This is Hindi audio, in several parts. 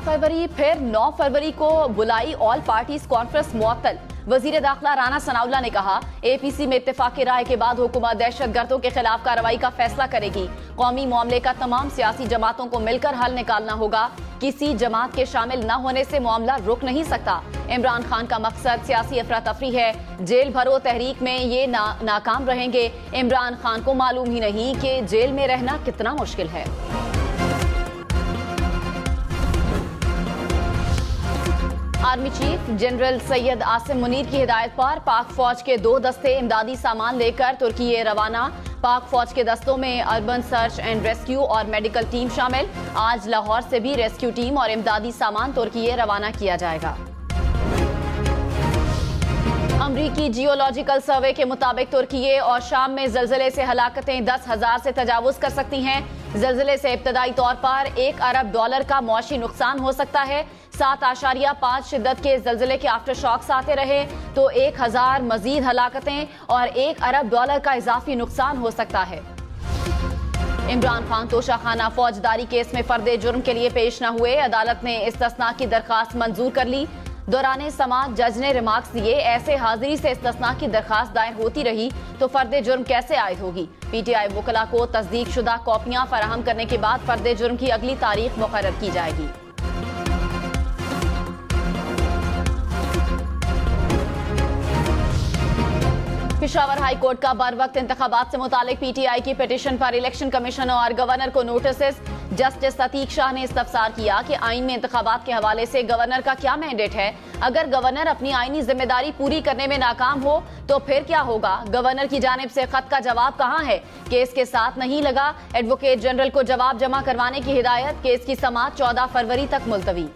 फरवरी फिर 9 फरवरी को बुलाई ऑल पार्टीज कॉन्फ्रेंस मुअत्तल। वजीर दाखिला राना सनाउल्लाह ने कहा, एपीसी में इत्तेफाकी राय के बाद हुकूमत दहशतगर्दों के खिलाफ कार्रवाई का फैसला करेगी। कौमी मामले का तमाम सियासी जमातों को मिलकर हल निकालना होगा। किसी जमात के शामिल न होने से मामला रुक नहीं सकता। इमरान खान का मकसद सियासी अफरा तफरी है। जेल भरो तहरीक में ये नाकाम रहेंगे। इमरान खान को मालूम ही नहीं कि जेल में रहना कितना मुश्किल है। Army chief general Syed Asim Munir की हिदायत पर पाक फौज के 2 दस्ते इमदादी सामान लेकर तुर्की रवाना। पाक फौज के दस्तों में अर्बन सर्च एंड रेस्क्यू और मेडिकल टीम शामिल। आज लाहौर से भी रेस्क्यू टीम और इमदादी सामान तुर्की रवाना किया जाएगा। अमरीकी जियोलॉजिकल सर्वे के मुताबिक तुर्की और शाम में जल्जले से हलाकतें 10,000 से तजावुज कर सकती हैं। जल्जले से इब्तदाई तौर पर $1 अरब का मौशी नुकसान हो सकता है। 7.5 शिद्दत के जल्जले के आफ्टर शॉक्स आते रहे तो 1,000 मजीद हलाकतें और $1 अरब का इजाफी नुकसान हो सकता है। इमरान खान तोशाखाना फौजदारी केस में फर्दे जुर्म के लिए पेश न हुए। अदालत ने इस्तिस्ना की दरखास्त मंजूर कर ली। दौरान समाअत जज ने रिमार्क्स दिए, ऐसे हाजिरी से इस्तिस्ना की दरखास्त दायर होती रही तो फर्दे जुर्म कैसे आयद होगी। पीटीआई वकला को तस्दीक शुदा कॉपियां फराहम करने के बाद फर्दे जुर्म की अगली तारीख मुकर्रर की जाएगी। पेशावर हाई कोर्ट का बर वक्त इंतखाबात से मुतालिक पीटीआई की पिटीशन पर इलेक्शन कमीशन और गवर्नर को नोटिस। जस्टिस अतीक शाह ने इस्तफसार किया कि आइन में इंतखाबात के हवाले से गवर्नर का क्या मैंडेट है। अगर गवर्नर अपनी आइनी जिम्मेदारी पूरी करने में नाकाम हो तो फिर क्या होगा। गवर्नर की जानिब से खत का जवाब कहां है। केस के साथ नहीं लगा। एडवोकेट जनरल को जवाब जमा करवाने की हिदायत। केस की समाअत 14 फरवरी तक मुलतवी।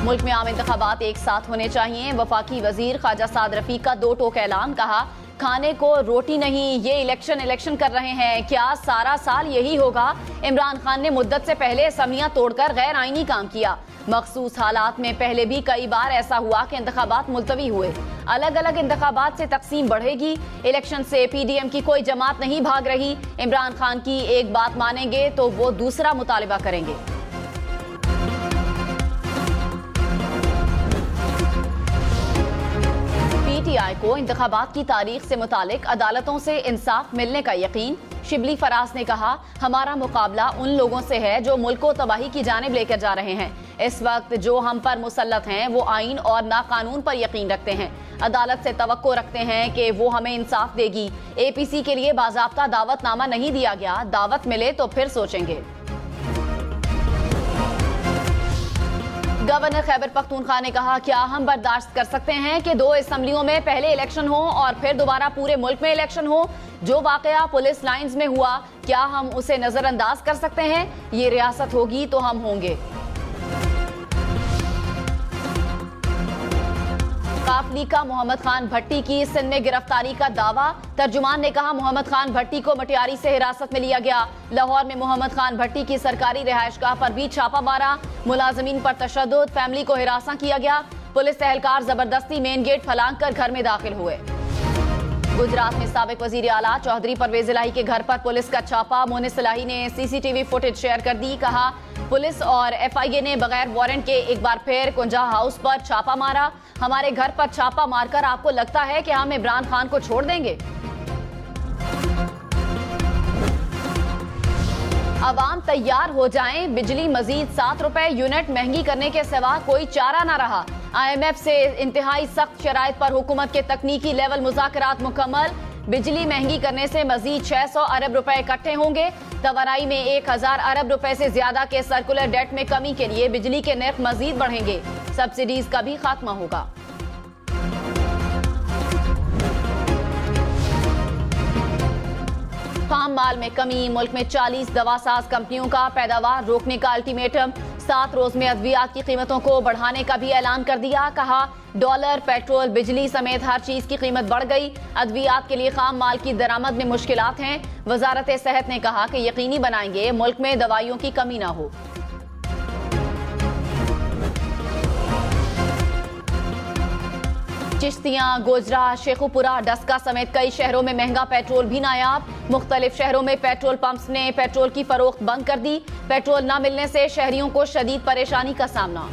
मुल्क में आम इंतखाबात एक साथ होने चाहिए। वफाकी वजीर ख्वाजा साद रफीक का 2 टोक ऐलान। कहा, खाने को रोटी नहीं, ये इलेक्शन कर रहे हैं। क्या सारा साल यही होगा। इमरान खान ने मुद्दत से पहले असम्बलियां तोड़कर गैर आईनी काम किया। मखसूस हालात में पहले भी कई बार ऐसा हुआ कि इंतखाबात मुलतवी हुए। अलग अलग इंतखाबात से तकसीम बढ़ेगी। इलेक्शन से पीडीएम की कोई जमात नहीं भाग रही। इमरान खान की एक बात मानेंगे तो वो दूसरा मुतालिबा करेंगे। पीटीआई को इंतखाबात की तारीख से मुतालिक अदालतों से इंसाफ मिलने का यकीन। शिबली फराज ने कहा, हमारा मुकाबला उन लोगों से है जो मुल्क को तबाही की जानिब लेकर जा रहे हैं। इस वक्त जो हम पर मुसल्लत हैं वो आइन और ना कानून पर यकीन रखते हैं। अदालत से तवक्को रखते हैं कि वो हमें इंसाफ देगी। एपीसी के लिए बाज़ाब्ता दावतनामा नहीं दिया गया। दावत मिले तो फिर सोचेंगे। गवर्नर खैबर पख्तूनख्वा ने कहा, क्या हम बर्दाश्त कर सकते हैं कि 2 असम्बलियों में पहले इलेक्शन हो और फिर दोबारा पूरे मुल्क में इलेक्शन हो। जो वाकया पुलिस लाइंस में हुआ, क्या हम उसे नजरअंदाज कर सकते हैं। ये रियासत होगी तो हम होंगे। काफ लीग का मोहम्मद खान भट्टी की सिंध में गिरफ्तारी का दावा। तर्जुमान ने कहा, मोहम्मद खान भट्टी को मटियारी से हिरासत में लिया गया। लाहौर में मोहम्मद खान भट्टी की सरकारी रिहायशगाह पर भी छापा मारा। मुलाजिमीन पर तशद्दुद, फैमिली को हिरासा किया गया। पुलिस एहलकार जबरदस्ती मेन गेट फलांग कर घर में दाखिल हुए। गुजरात में साबिक वजीर आला चौधरी परवेज इलाही के घर पर पुलिस का छापा। मोनिस इलाही ने सीसीटीवी फुटेज शेयर कर दी। कहा, पुलिस और एफआईए ने बगैर वारंट के एक बार फिर कुंजा हाउस पर छापा मारा। हमारे घर पर छापा मारकर आपको लगता है कि हम इमरान खान को छोड़ देंगे। अवाम तैयार हो जाएं, बिजली मजीद 7 रुपए यूनिट महंगी करने के सिवा कोई चारा न रहा। IMF से इंतहाई सख्त शराइत पर हुकूमत के तकनीकी लेवल मुज़ाकरात मुकम्मल। बिजली महंगी करने से मजीद 600 अरब रुपए इकट्ठे होंगे। तवानाई में 1000 अरब रुपए से ज्यादा के सर्कुलर डेट में कमी के लिए बिजली के नर्ख मजीद बढ़ेंगे। सब्सिडीज का भी खात्मा होगा। खाम माल में कमी। मुल्क में 40 दवासाज कंपनियों का पैदावार रोकने का अल्टीमेटम। 7 रोज में अद्वियात की कीमतों को बढ़ाने का भी ऐलान कर दिया। कहा, डॉलर, पेट्रोल, बिजली समेत हर चीज की कीमत बढ़ गई। अद्वियात के लिए खाम माल की दरामद में मुश्किलात हैं। वजारत सेहत ने कहा कि यकीनी बनाएंगे मुल्क में दवाइयों की कमी न हो। चिश्तियां, गोजरा, शेखुपुरा, डस्का समेत कई शहरों में महंगा पेट्रोल भी नायाब। मुख्तलिफ शहरों में पेट्रोल पंप्स ने पेट्रोल की फरोख्त बंद कर दी। पेट्रोल न मिलने से शहरियों को शदीद परेशानी का सामना।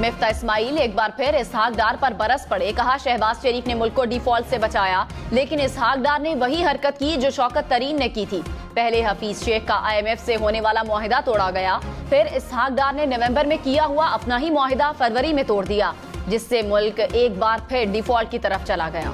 मिफ्ता इस्माइल एक बार फिर इसहाक डार पर बरस पड़े। कहा, शहबाज शरीफ ने मुल्क को डिफॉल्ट से बचाया, लेकिन इसहाक डार ने वही हरकत की जो शौकत तरीन ने की थी। पहले हफीज शेख का IMF से होने वाला मुआहिदा तोड़ा गया, फिर इसहाक डार ने नवंबर में किया हुआ अपना ही मुआहिदा फरवरी में तोड़ दिया, जिससे मुल्क एक बार फिर डिफॉल्ट की तरफ चला गया।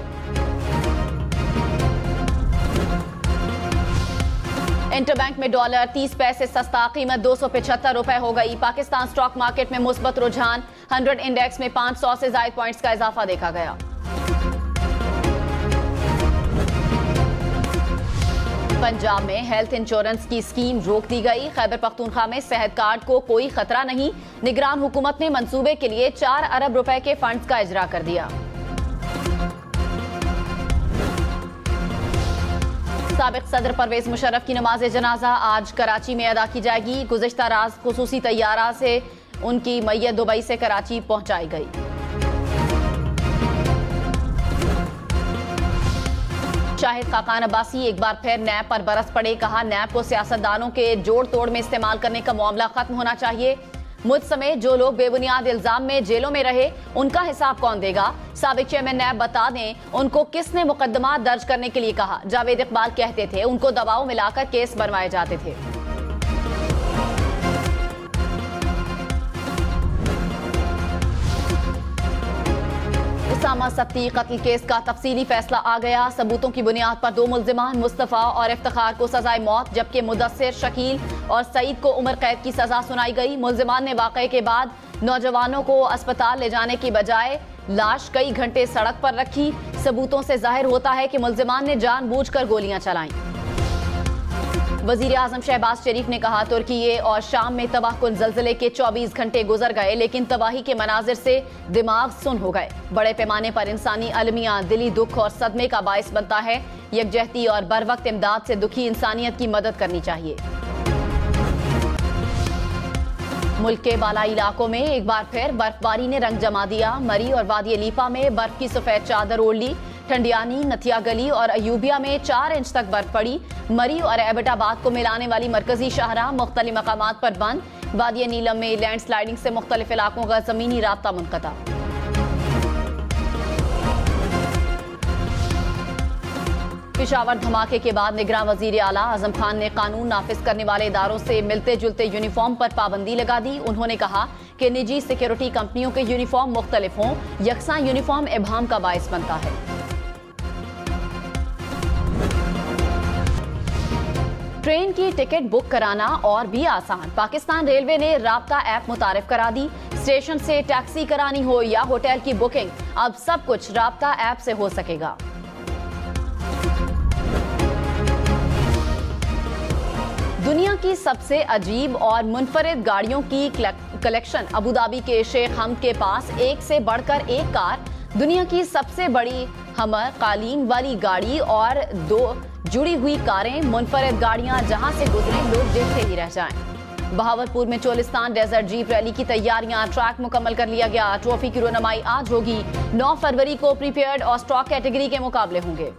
इंटरबैंक में डॉलर 30 पैसे सस्ता, कीमत 275 रुपए हो गई। पाकिस्तान स्टॉक मार्केट में मुस्बत रुझान, 100 इंडेक्स में 500 से ज्यादा पॉइंट्स का इजाफा देखा गया। पंजाब में हेल्थ इंश्योरेंस की स्कीम रोक दी गई। खैबर पख्तूनख्वा में सेहत कार्ड को कोई खतरा नहीं। निगरान हुकूमत ने मंसूबे के लिए 4 अरब रुपए के फंड्स का इजरा कर दिया। साबिक सदर परवेज मुशर्रफ की नमाज जनाजा आज कराची में अदा की जाएगी। गुज़िश्ता रात खुसूसी तैयारा से उनकी मैयत दुबई से कराची पहुंचाई गई। शाहिद खाकान अब्बासी एक बार फिर नैब पर बरस पड़े। कहा, नैब को सियासतदानों के जोड़ तोड़ में इस्तेमाल करने का मामला खत्म होना चाहिए। मुझ समेत जो लोग बेबुनियाद इल्जाम में जेलों में रहे, उनका हिसाब कौन देगा? साबिक चेयरमैन नैब बता दें उनको किसने मुकदमा दर्ज करने के लिए कहा। जावेद इकबाल कहते थे उनको दबाव मिलाकर केस बनवाए जाते थे। उसामा सत्ती कत्ल केस का तफसीली फैसला आ गया। सबूतों की बुनियाद पर 2 मुल्जिमान मुस्तफा और इफ्तिखार को सजाए मौत, जबकि मुदस्सिर, शकील और सईद को उम्र कैद की सजा सुनाई गई। मुल्जिमान ने वाकये के बाद नौजवानों को अस्पताल ले जाने की बजाय लाश कई घंटे सड़क पर रखी। सबूतों से जाहिर होता है कि मुल्जिमान ने जानबूझकर गोलियां चलाईं। वजीर आजम शहबाज शरीफ ने कहा, तुर्की और शाम में तबाहकुन ज़लज़ले के 24 घंटे गुजर गए, लेकिन तबाही के मनाजिर से दिमाग सुन हो गए। बड़े पैमाने पर इंसानी अलमिया दिली दुख और सदमे का बायस बनता है। यकजहती और बर वक्त इमदाद से दुखी इंसानियत की मदद करनी चाहिए। मुल्क के बालाई इलाकों में एक बार फिर बर्फबारी ने रंग जमा दिया। मरी और वादी लीपा में बर्फ की सफेद चादर ओढ़ ली। ठंडियानी, नथिया गली और अयूबिया में 4 इंच तक बर्फ पड़ी। मरी और एबटाबाद को मिलाने वाली मरकजी शाहराह मुख्तलिफ मकामात पर बंद। वादी नीलम में लैंड स्लाइडिंग से मुख्तलिफ इलाकों का जमीनी राब्ता मुनक़ता। पेशावर धमाके के बाद निगरान वजीर आला आजम खान ने कानून नाफिज करने वाले इदारों से मिलते जुलते यूनिफॉर्म पर पाबंदी लगा दी। उन्होंने कहा कि निजी सिक्योरिटी कंपनियों के यूनिफॉर्म मुख्तलिफ हों, यकसा यूनिफॉर्म इबहम का बायस बनता है। ट्रेन की टिकट बुक कराना और भी आसान। पाकिस्तान रेलवे ने राब्ता ऐप मुतारिफ करा दी। स्टेशन से टैक्सी करानी हो या होटल की बुकिंग, अब सब कुछ राब्ता ऐप से हो सकेगा। दुनिया की सबसे अजीब और मुनफरिद गाड़ियों की कलेक्शन। अबूधाबी के शेख हमद के पास एक से बढ़कर एक कार। दुनिया की सबसे बड़ी हमर, कालीन वाली गाड़ी और 2 जुड़ी हुई कारें। मुनफरिद गाड़ियां जहां से गुजरे लोग देखते ही रह जाएं। बहावलपुर में चोलिस्तान डेजर्ट जीप रैली की तैयारियां, ट्रैक मुकम्मल कर लिया गया। ट्रॉफी की रोनमाई आज होगी। 9 फरवरी को प्रीपेयर्ड और स्टॉक कैटेगरी के मुकाबले होंगे।